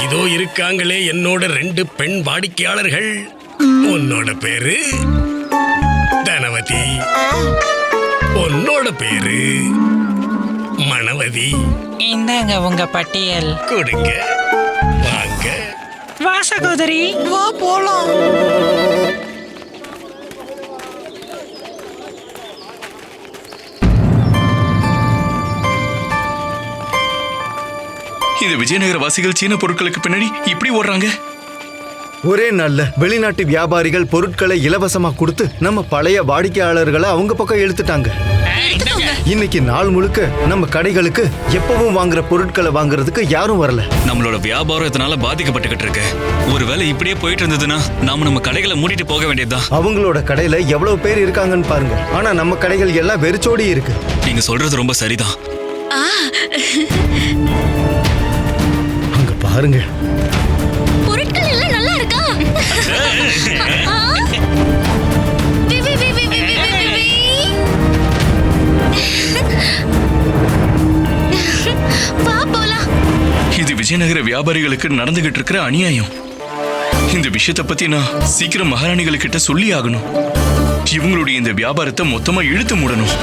இதோ இருக்காங்களே என்னோட 2 பெண் வாடிக்கையாளர்கள். உன்னோட பேரு தனவதி, உன்னோட பேரு மணவதி. இந்தாங்க உங்க பட்டியல். கொடுங்க, வாங்க. வா சகோதரி, வா போலாம். இந்த விஜயநகர வாசிகள் சீன பொருட்களுக்கு பின்னாடி இப்படி ஓடுறாங்க. ஒரே நாள்ல வெளிநாட்டு வியாபாரிகள் பொருட்களை இலவசமா கொடுத்து நம்ம பழைய வாடிக்கையாளர்களை அவங்க பக்கம் இழுத்துட்டாங்க. இன்னைக்கு நாள் முழுக்க நம்ம கடைகளுக்கு எப்பவும் வாங்குற பொருட்களை வாங்குறதுக்கு யாரும் வரல. நம்மளோட வியாபாரம் இதனால பாதிக்கப்பட்டுக்கிட்டு இருக்கு. ஒருவேளை இப்படியே போயிட்டு இருந்ததுன்னா நாம நம்ம கடைகளை மூடிட்டு போக வேண்டியதுதான். அவங்களோட கடையில எவ்வளவு பேர் இருக்காங்கன்னு பாருங்க. ஆனா நம்ம கடைகள் எல்லாம் வெறிச்சோடி இருக்கு. நீங்க சொல்றது ரொம்ப சரிதான். அங்க பாருங்க, பொருட்கள் எல்லாம் நல்லா இருக்கா? வா போலாம். இது விஜயநகர வியாபாரிகளுக்கு நடந்துகிட்டு இருக்கிற அநியாயம். இந்த விஷயத்தை பத்தி நான் சீக்கிரம் மகாராணிகளுக்கிட்ட சொல்லி ஆகணும். இவங்களுடைய இந்த வியாபாரத்தை மொத்தமா இழுத்து மூடணும்.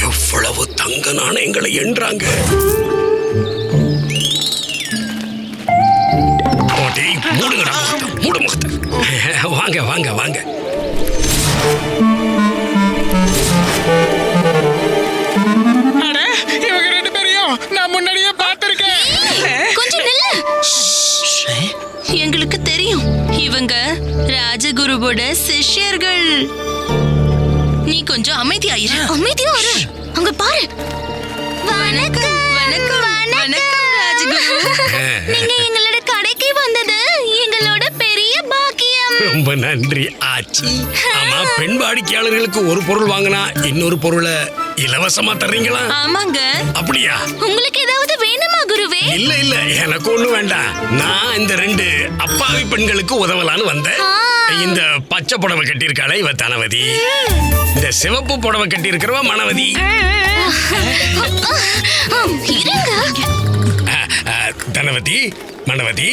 எவ்வளவு தங்க நாணயங்களை எண்றாங்க. மூடு முகத்தை. வாங்க வாங்க வாங்க. அட குருவோட சிஷ்யர்கள். நீ கொஞ்சம் அமைதியாயிரு. அமைதியா இரு. அங்க பாரு. வணக்கம் வணக்கம் வணக்கம் ராஜகுரு. நீங்க எங்களோட கடைக்கு வந்தது எங்களோட பெரிய பாக்கியம். ரொம்ப நன்றி ஆச்சி. ஆமா, பெண் வாடிக்கையாளர்களுக்கு ஒரு பொருள் வாங்கினா இன்னொரு பொருளை இலவசமா தர்றீங்களா? ஆமாங்க. அப்படியா? உங்களுக்கு ஏதாவது வேணுமா குருவே? இல்ல இல்ல, எனக்கு ஒண்ணு வேண்டாம். நான் இந்த 2 அப்பாவி பெண்களுக்கு உதவலான்னு வந்தேன். இந்த பச்சை புடவை கட்டியிருக்காளே இவ தனவதி, இந்த சிவப்பு புடவை கட்டி இருக்கிறவ மனவதி. தனவதி, மனவதி,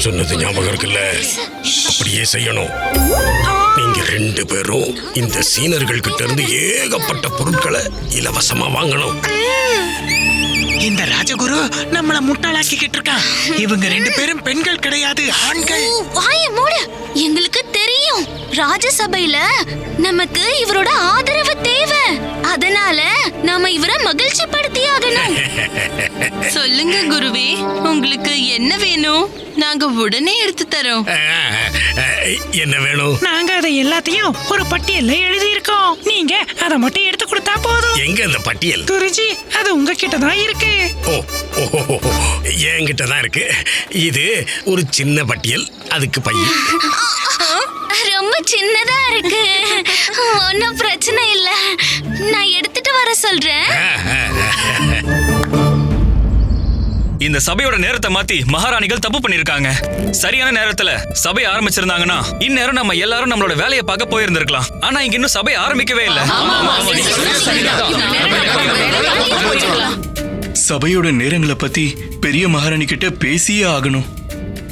சொன்னது ஞாபகம் இருக்குல்ல? அப்படியே செய்யணும். நீங்க 2 பேரும் இந்த சீனர்கள் கிட்ட இருந்து ஏகப்பட்ட பொருட்களை இலவசமா வாங்கணும். இந்த ராஜகுரு நம்மள முட்டாளாக்கிக்கிட்டு இருக்கான். இவங்க 2 பேரும் பெண்கள் கிடையாது, ஆண்கள். வாய மூடு. எங்களுக்கு தெரியும், ராஜசபையில நமக்கு இவரோட ஆதரவு தேவை. அதனால நாம இவரை மகிழ்ச்சி படுத்தியாகணும். சொல்லுங்க குருவே, உங்களுக்கு என்ன வேணும்? நாங்க உடனே எடுத்து தரோம். என்ன வேணும்? நாங்க அதை எல்லாத்தையும் ஒரு பட்டியல்ல எழுதி இருக்கோம். நீங்க அதை மட்டும் எடுத்து கொடுத்தா போதும். எங்க அந்த பட்டியல்? குருஜி, அது உங்ககிட்ட தான் இருக்கு. என்கிட்ட தான் இருக்கு. இது ஒரு சின்ன பட்டியல், அதுக்கு பையன். ரொம்ப சின்னதா இருக்கு. ஒன்னும் பிரச்சனை இல்ல, நான் எடுத்துட்டு வர சொல்றேன். இந்த சபையோட நேரத்தை மாத்தி மகாராணிகள் தப்பு பண்ணிருக்காங்க. சரியான நேரத்துல சபை ஆரம்பிச்சிருந்தாங்கன்னா இந்நேரம் நம்ம எல்லாரும் நம்மளோட வேலையை பார்க்க போயிருந்திருக்கலாம். ஆனா இங்க இன்னும் சபை ஆரம்பிக்கவே இல்லை. சபையோட நேரங்களை பத்தி பெரிய மகாராணி கிட்ட பேசியே ஆகணும்.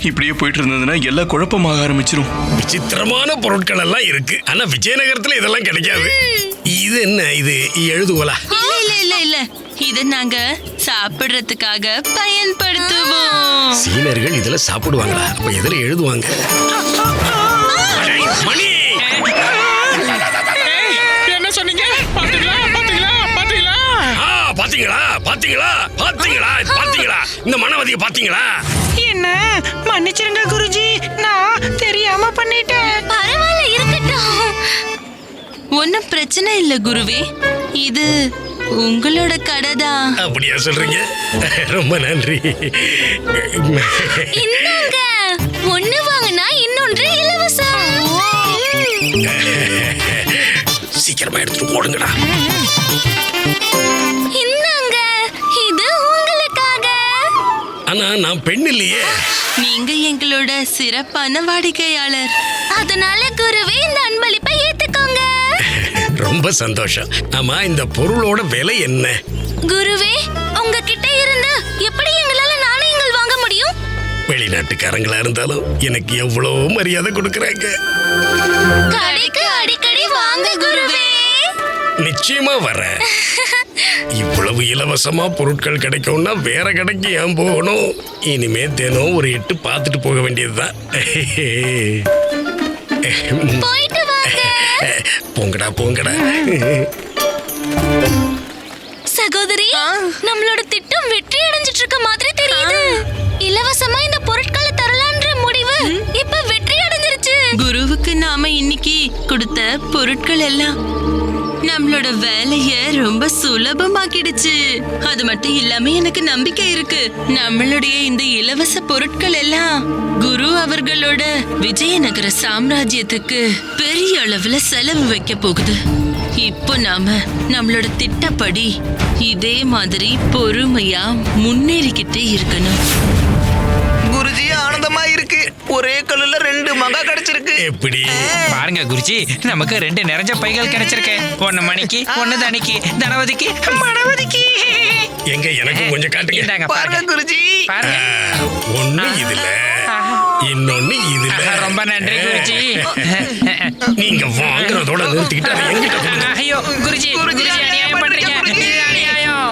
இப்படியே போயிட்டு இருந்ததுன்னா எல்லா குழப்பமாக ஆரம்பிச்சிரும். விசித்திரமான பொருட்கள் எல்லாம் இருக்கு, ஆனா விஜயநகரத்துல இதெல்லாம் கிடைக்காது. இது என்ன? இது எழுதுவலா? இல்ல இல்ல இல்ல, இத நாங்க சாப்பிடுறதுக்காக பயன்படுத்துவோம். சீனர்கள் இதுல சாப்பிடுவாங்களா? அப்ப எதுல எழுதுவாங்க? மணி, என்ன சொன்னீங்க? பாத்தீங்களா பாத்தீங்களா பாத்தீங்களா? பாத்தீங்களா பாத்தீங்களா பாத்தீங்களா பாத்தீங்களா? இந்த மனவதியை பாத்தீங்களா? என்ன மன்னிச்சிருங்க குருஜி, நான் தெரியாம பண்ணிட்டேன். பரவாயில்ல, இருக்கட்டும். ஒன்னும் பிரச்சனை இல்ல குருவே, இது உங்களோட கடைதான். அப்படியா சொல்றீங்க? ரொம்ப நன்றி. இந்தாங்க, ஒண்ணு வாங்கினா இன்னொன்று இலவசம். சீக்கிரமா எடுத்துட்டு போடுங்கடா. இந்தாங்க, இது உங்களுக்காக. ஆனா நான் பெண் இல்லையே. நீங்க எங்களோட சிறப்பான வாடிக்கையாளர், அதனால குருவே இந்த அன்பளிப்பை ஏத்துக்கோங்க. ரொம்ப சந்தோஷம். ஆமா, இந்த பொருளோட விலை என்ன? குருவே, உங்ககிட்ட இருந்து எப்படி எங்களால நாணயங்கள் வாங்க முடியும்? வெளிநாட்டுக்காரங்களா இருந்தாலும் எனக்கு எவ்வளவு மரியாதை கொடுக்கறாங்க. கடைக்கு அடிக்கடி வாங்க குருவே. நிச்சயமா வரேன். இவ்வளவு இலவசமா பொருட்கள் கிடைக்கும்னா வேற கடைக்கு ஏன் போகணும்? இனிமே தினம் ஒரு 8 பார்த்துட்டு போக வேண்டியதுதான். போயிட்டு வாங்க. போங்கடா போங்கடா. சகோதரி, நம்மளோட திட்டம் வெற்றி அடைஞ்சிட்டு இருக்க மாதிரி தெரியுது. இலவசமா இந்த பொருட்களை தரலான்ற முடிவு இப்ப வெற்றி அடைஞ்சிருச்சு. குருவுக்கு நாம இன்னைக்கு கொடுத்த பொருட்கள் எல்லாம் நம்மளோட வேலைய ரொம்ப சுலபமாக்கிடுச்சு. அது மட்டும் இல்லாம எனக்கு நம்பிக்கை இருக்கு, நம்மளுடைய இந்த இலவச பொருட்கள் எல்லாம் குரு அவர்களோட விஜயநகர சாம்ராஜ்யத்துக்கு பெரிய அளவுல செலவு வைக்க போகுது. இப்போ நாம நம்மளோட திட்டப்படி இதே மாதிரி பொறுமையா முன்னேறிக்கிட்டே இருக்கணும். குருஜி, ஆனந்தமா இருக்கு. ஒரே கல்லுல 2 மகா கிடைச்சிருக்கு. எப்படி பாருங்க குருஜி, நமக்கு 2 நிறைஞ்ச பைகள் கிடைச்சிருக்கு. 1 மணிக்கு, 1 தனிக்கு, தனவதிக்கு, மனவதிக்கு. எங்க எனக்கு கொஞ்சம் காட்டுங்க. இந்தாங்க பாருங்க பாருங்க. குருஜி. பாருங்க. ஒண்ணு இதுல, இன்னொன்னு இதுல. ரொம்ப நன்றி குருஜி. நீங்க வாங்குறதோட நிறுத்திக்கிட்டு அதை எங்கிட்ட கொடுங்க. ஐயோ குருஜி, குருஜி அநியாயம் பண்றீங்க. இது அநியாயம்.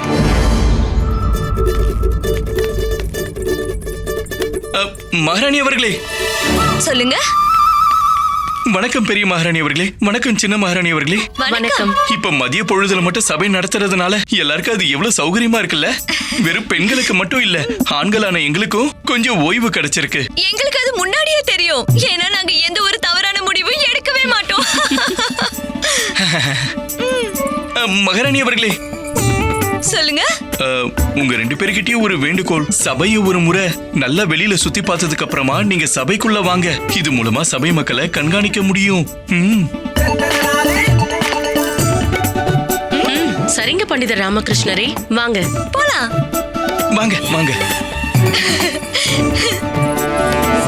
மகாராணி அவர்களே, சொல்லுங்க. வணக்கம் பெரிய மகாராணி அவர்களே. வணக்கம் சின்ன மகாராணி அவர்களே. வணக்கம். இப்ப மதிய பொழுதுல மட்டும் சபை நடத்துறதுனால எல்லாருக்கும் அது எவ்வளவு சௌகரியமா இருக்குல்ல. வெறும் பெண்களுக்கு மட்டும் இல்ல, ஆண்களான எங்களுக்கும் கொஞ்சம் ஓய்வு கிடைச்சிருக்கு. எங்களுக்கு அது முன்னாடியே தெரியும். ஏன்னா நாங்க எந்த ஒரு தவறான முடிவும் எடுக்கவே மாட்டோம். மகாராணி அவர்களே, சொல்லுங்க. உங்க 2 பேருக்கிட்டயும் ஒரு வேண்டுகோள். சபையை ஒரு முறை நல்லா வெளியில சுத்தி பார்த்ததுக்கு அப்புறமா நீங்க சபைக்குள்ள வாங்க. இது மூலமா சபை மக்களை கண்காணிக்க முடியும். சரிங்க பண்டிதர் ராமகிருஷ்ணரே, வாங்க போலாம். வாங்க வாங்க.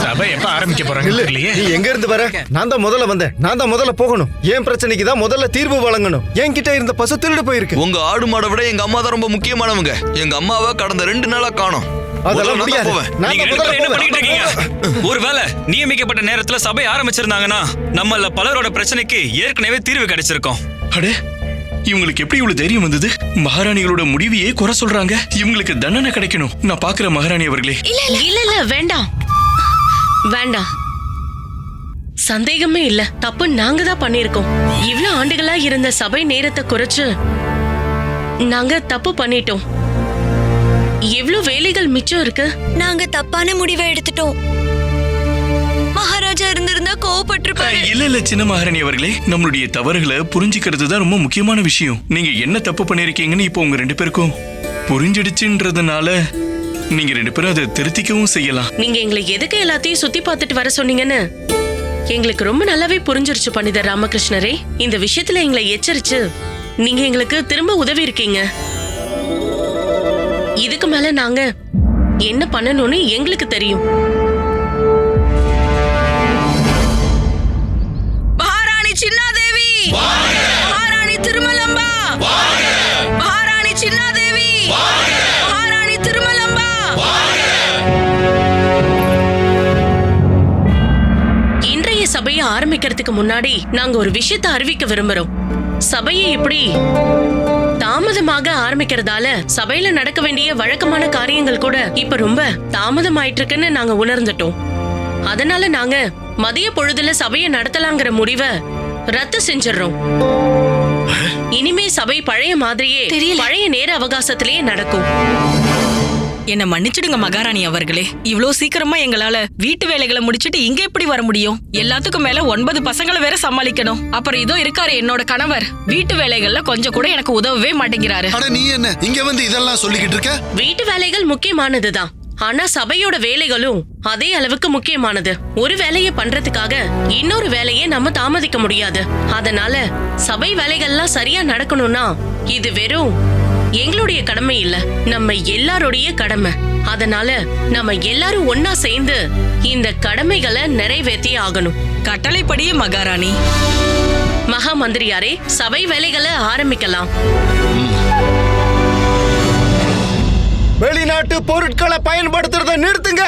சபை எப்ப ஆரம்பிக்க போறாங்க தெரியலையே. நீ எங்க இருந்து வர? நான் தான் முதல்ல வந்தேன். நான் தான் முதல்ல போகணும். என் பிரச்சனைக்கு தான் முதல்ல தீர்வு வழங்கணும். என்கிட்ட இருந்த பசு திருடு போயிருக்கு. உங்க ஆடு மாடை விட எங்க அம்மா தான் ரொம்ப முக்கியமானவங்க. எங்க அம்மாவை கடந்த 2 நாளா காணோம். அதெல்லாம் முடியாது. நான் நீங்க தான் ரெண்டு பேரும் என்ன முதல்ல பண்ணிட்டு இருக்கீங்க? ஒருவேளை நியமிக்கப்பட்ட நேரத்துல சபை ஆரம்பிச்சிருந்தாங்கன்னா நம்மள பலரோட பிரச்சனைக்கு ஏற்கனவே தீர்வு கிடைச்சிருக்கும். அடே, இவங்களுக்கு எப்படி இவ்வளவு தைரியம் வந்தது? மகாராணிகளோட முடிவையே குறை சொல்றாங்க. இவங்களுக்கு தண்டனை கிடைக்கணும். நான் பாக்குற மகாராணி அவர்களே. இல்ல வேண்டாம் வேண்டாம். சந்தேகமே இல்ல, தப்பு நாங்க தான் பண்ணிருக்கோம். இவ்ளோ ஆண்டுகளா இருந்த சபை நேரத்தை குறைச்சு நாங்க தப்பு பண்ணிட்டோம். எவ்ளோ வேலைகள் மிச்சம் இருக்கு. நாங்க தப்பான முடிவை எடுத்துட்டோம். மகாராஜா இருந்திருந்தா கோவப்பட்டிருப்பாரு. இல்ல சின்ன மகாராணி அவர்களே, நம்மளுடைய தவறுகளை புரிஞ்சுக்கிறது தான் ரொம்ப முக்கியமான விஷயம். நீங்க என்ன தப்பு பண்ணிருக்கீங்கன்னு இப்போ உங்க 2 பேருக்கும் புரிஞ்சிடுச்சுன்றதுனால நீங்க 2 பேரும் அதை திருத்திக்கவும் செய்யலாம். நீங்க எங்களை எதுக்கு எல்லாத்தையும் சுத்தி பார்த்துட்டு வர சொன்னீங்கன்னு எங்களுக்கு ரொம்ப நல்லாவே புரிஞ்சிருச்சு பண்டிதர் ராமகிருஷ்ணரே. இந்த விஷயத்துல எங்களை எச்சரிச்சு நீங்க எங்களுக்கு திரும்ப உதவி இருக்கீங்க. இதுக்கு மேல நாங்க என்ன பண்ணணும்னு எங்களுக்கு தெரியும். மகாராணி சின்னாதேவி, மகாராணி திருமலம்பா, மகாராணி சின்னாதேவி, மகாராணி திருமலம்பா. இன்றைய சபையை ஆரம்பிக்கிறதுக்கு முன்னாடி நாங்க ஒரு விஷயத்தை அறிவிக்க விரும்புறோம். சபையை இப்படி தாமதமாக ஆரம்பிக்கிறதால சபையில நடக்க வேண்டிய வழக்கமான காரியங்கள் கூட இப்ப ரொம்ப தாமதமாயிட்டு இருக்குன்னு நாங்க உணர்ந்துட்டோம். அதனால நாங்க மதிய பொழுதுல சபையை நடத்தலாங்கிற முடிவை ரத்து செஞ்சிடறோம். இனிமே சபை பழைய மாதிரியே பழைய நேர அவகாசத்திலேயே நடக்கும். என்ன மன்னிச்சிடுங்க மகாராணி அவர்களே. இவ்ளோ சீக்கிரமா எங்களால வீட்டு வேலைகளை முடிச்சிட்டு இங்க எப்படி வர முடியும்? எல்லாத்துக்கும் மேல 9 பசங்களை வேற சமாளிக்கணும். அப்புறம் இதோ இருக்காரு என்னோட கணவர். வீட்டு வேலைகள்ல கொஞ்சம் கூட எனக்கு உதவவே மாட்டேங்கிறாரு. அட நீ என்ன இங்க வந்து இதெல்லாம் சொல்லிக்கிட்டு இருக்க? வீட்டு வேலைகள் முக்கியமானதுதான், ஆனா சபையோட வேலைகளும் அதே அளவுக்கு முக்கியமானது. ஒரு வேலையை பண்றதுக்காக இன்னொரு வேலையை நம்ம தாமதிக்க முடியாது. அதனால சபை வேலைகள்லாம் சரியா நடக்கணும்னா இது வெறும் எங்களுடைய கடமை இல்ல, நம்ம எல்லாருடைய கடமை. அதனால நம்ம எல்லாரும் ஒன்னா சேர்ந்து இந்த கடமைகளை நிறைவேற்றி ஆகணும். கட்டளைப்படியே மகாராணி. மகா மந்திரியாரே, சபை வேலைகளை ஆரம்பிக்கலாம். வெளிநாட்டு பொருட்களை பயன்படுத்துறத நிறுத்துங்க.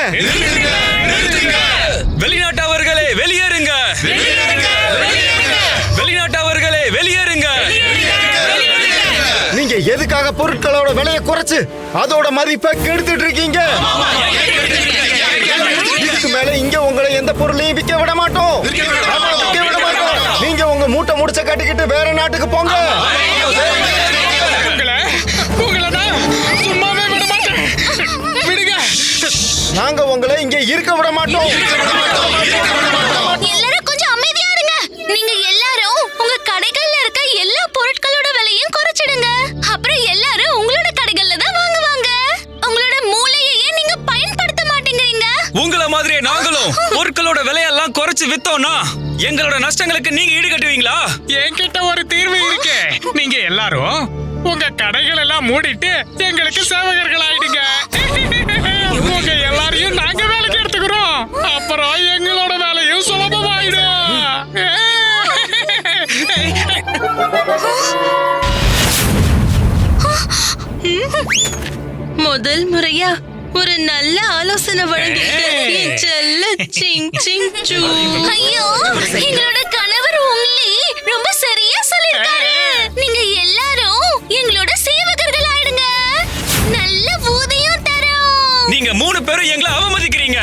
வெளிநாட்டவர்களே வெளியேறுங்க. வெளிநாட்டவர்களே வெளியேறுங்க. நீங்க எதுக்காக பொருட்களோட விலையை குறைச்சு அதோட மதிப்பை கெடுத்துட்டு இருக்கீங்க? இதுக்கு மேல இங்க உங்களை எந்த பொருளையும் விற்க விட மாட்டோம். நீங்க உங்க மூட்டை முடிச்ச கட்டிக்கிட்டு வேற நாட்டுக்கு போங்க. நாங்க உங்களை இங்க இருக்க விட மாட்டோம். எல்லாரும் கொஞ்சம் அமைதியா இருங்க. நீங்க எல்லாரும் உங்க கடைகள்ல இருக்க எல்லா பொருட்களோட விலையும் குறைச்சிடுங்க. அப்புறம் எல்லாரும் உங்களோட கடைகள்ல தான் வாங்குவாங்க. உங்களோட மூளையையே நீங்க பயன்படுத்த மாட்டேங்கிறீங்க. உங்கள மாதிரியே நாங்களும் பொருட்களோட விலையெல்லாம் குறைச்சு வித்தோம்னா எங்களோட நஷ்டங்களுக்கு நீங்க ஈடு கட்டுவீங்களா? என்கிட்ட ஒரு தீர்வு இருக்கு. நீங்க எல்லாரும் உங்க கடைகள் எல்லாம் மூடிட்டு எங்களுக்கு சேவகர்கள் ஆயிடுங்க. உங்க எல்லாரையும் நாங்க வேலைக்கு எடுத்துக்கிறோம். அப்புறம் எங்களோட வேலையும் சுலபமாயிடும். முதல் முறையா ஒரு நல்ல ஆலோசனை ஐயோ, எங்களோட கணவர் உங்களே ரொம்ப சரியா சொல்லிருக்காரு. நீங்க எல்லாரும் எங்களோட சேவகர்கள் ஆயிடுங்க. நல்ல ஊதியம் தரோம். நீங்க 3 பேரும் எங்களை அவமதிக்கிறீங்க.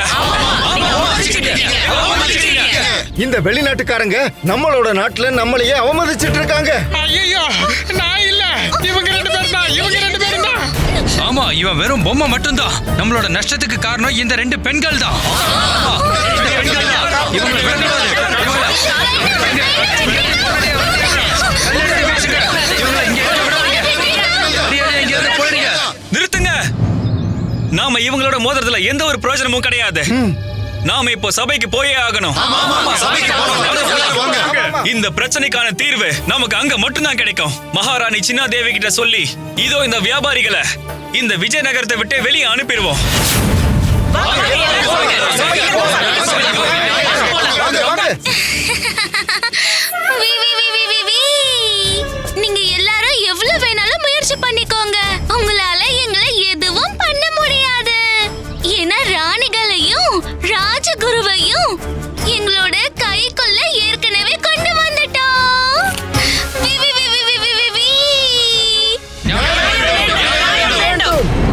இந்த வெளிநாட்டுக்காரங்க நம்மளோட நாட்டுல நம்மளையே அவமதிச்சிட்டு இருக்காங்க. ஐயோ நான் இல்ல, இவங்க ரெண்டு பேரும் தான், இவங்க ரெண்டு பேரும் தான். ஆமா, இவன் வெறும் பொம்மை மட்டும்தான். நம்மளோட நஷ்டத்துக்கு காரணம் இந்த 2 பெண்கள் தான். நிறுத்துங்க. நாம இவங்களோட மோதிரத்துல எந்த ஒரு பிரயோஜனமும் கிடையாது. நாம இப்போ சபைக்கு போயே ஆகணும். இந்த பிரச்சனைக்கான தீர்வு நமக்கு அங்க மட்டும்தான் கிடைக்கும். மகாராணி சின்னா தேவி கிட்ட சொல்லி இதோ இந்த வியாபாரிகளை இந்த விஜயநகரத்தை விட்டு வெளியே அனுப்பிடுவோம். நீங்க எல்லாரும் எவ்வளவு வேணாலும் முயற்சி பண்ணிக்கோங்க, உங்களால எங்களை எதுவும் பண்ண முடியாது. ஏன்னா ராணிகளையும் ராஜகுருவையும் எங்களோட கைக்குள்ள ஏற்கனவே கொண்டு வந்துட்டோம்.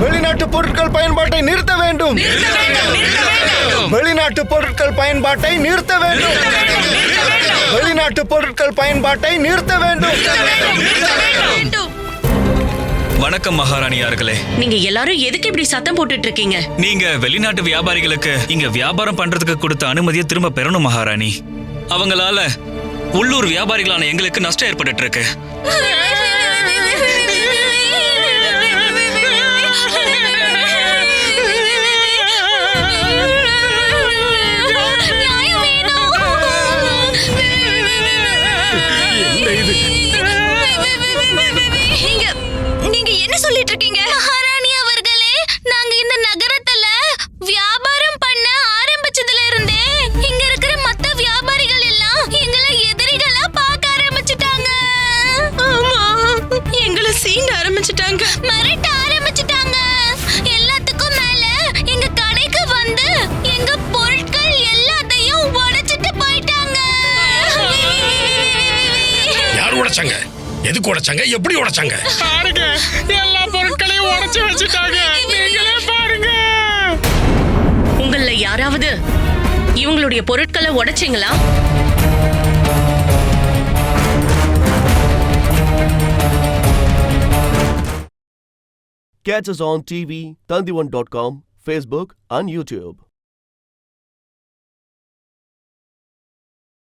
வெளிநாட்டு பொருட்கள் பயன்பாட்டை நிறுத்த வேண்டும். வெளிநாட்டு பொருட்கள் பயன்பாட்டை நிறுத்த வேண்டும். வெளிநாட்டு பொருட்கள் பயன்பாட்டை நிறுத்த வேண்டும். வணக்கம் மகாராணியார்களே. நீங்க எல்லாரும் எதுக்கு இப்படி சத்தம் போட்டுட்டு இருக்கீங்க? நீங்க வெளிநாட்டு வியாபாரிகளுக்கு இங்க வியாபாரம் பண்றதுக்கு கொடுத்த அனுமதியை திரும்ப பெறணும் மகாராணி. அவங்களால உள்ளூர் வியாபாரிகளான எங்களுக்கு நஷ்டம் ஏற்பட்டு இருக்கு. நீங்க என்ன சொல்லிட்டு இருக்கீங்க? மகாராணி அவர்களே, நாங்க இந்த நகரத்துல வியாபாரம் பண்ண ஆரம்பிச்சதுல இருந்தே இங்க இருக்கிற மத்த வியாபாரிகள் எல்லாம் எங்களை எதிரிகளா பார்க்க ஆரம்பிச்சிட்டாங்க. ஆமா, எங்களை சீண்ட ஆரம்பிச்சிட்டாங்க, மிரட்ட ஆரம்பிச்சிட்டாங்க. எல்லாத்துக்கும் மேல எங்க கடைக்கு வந்து எங்க பொருட்கள் எல்லாத்தையும் உடைச்சிட்டு போயிட்டாங்க. யார் உடைச்சாங்க? எதுக்கு உடைச்சாங்க? எப்படி உடைச்சாங்க? பாருங்க, எல்லா பொருட்களையும் உடைச்சு வச்சுட்டாங்க. நீங்களே பாருங்க. உங்கள யாராவது இவங்களுடைய பொருட்களை உடைச்சிங்களா? Catch us on TV, Tandivan.com, Facebook and YouTube.